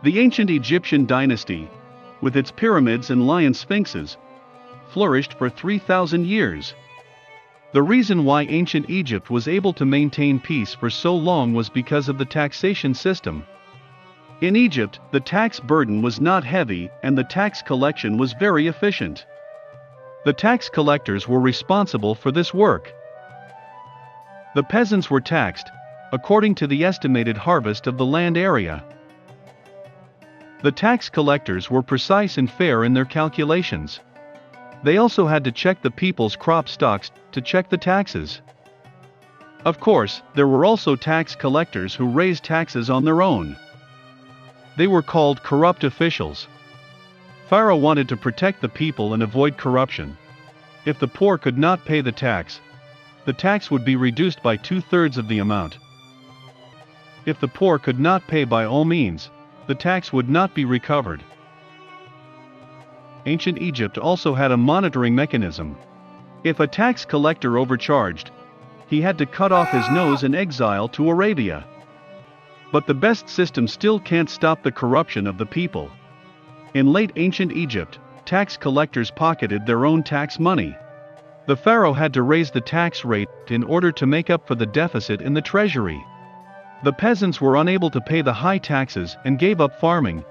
The ancient Egyptian dynasty, with its pyramids and lion sphinxes, flourished for 3,000 years. The reason why ancient Egypt was able to maintain peace for so long was because of the taxation system. In Egypt, the tax burden was not heavy and the tax collection was very efficient. The tax collectors were responsible for this work. The peasants were taxed, according to the estimated harvest of the land area. The tax collectors were precise and fair in their calculations. They also had to check the people's crop stocks to check the taxes. Of course, there were also tax collectors who raised taxes on their own. They were called corrupt officials. Pharaoh wanted to protect the people and avoid corruption. If the poor could not pay the tax would be reduced by 2/3 of the amount. If the poor could not pay by all means, the tax would not be recovered. Ancient Egypt also had a monitoring mechanism. If a tax collector overcharged, he had to cut off his nose and exile to Arabia. But the best system still can't stop the corruption of the people. In late ancient Egypt, tax collectors pocketed their own tax money. The pharaoh had to raise the tax rate in order to make up for the deficit in the treasury. The peasants were unable to pay the high taxes and gave up farming,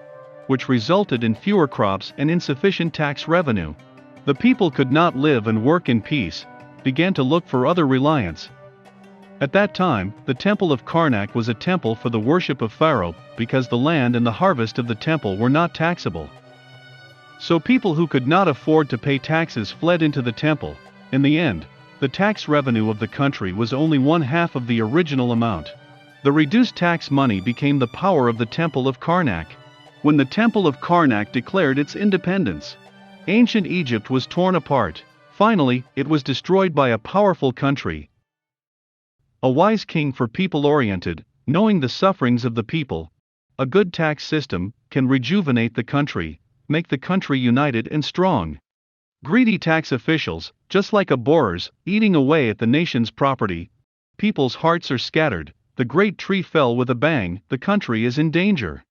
which resulted in fewer crops and insufficient tax revenue. The people could not live and work in peace, began to look for other reliance. At that time, the Temple of Karnak was a temple for the worship of Pharaoh, because the land and the harvest of the temple were not taxable. So people who could not afford to pay taxes fled into the temple. In the end, the tax revenue of the country was only 1/2 of the original amount. The reduced tax money became the power of the Temple of Karnak. When the Temple of Karnak declared its independence, ancient Egypt was torn apart. Finally, it was destroyed by a powerful country. A wise king for people-oriented, knowing the sufferings of the people. A good tax system can rejuvenate the country, make the country united and strong. Greedy tax officials, just like borers, eating away at the nation's property. People's hearts are scattered. The great tree fell with a bang, the country is in danger.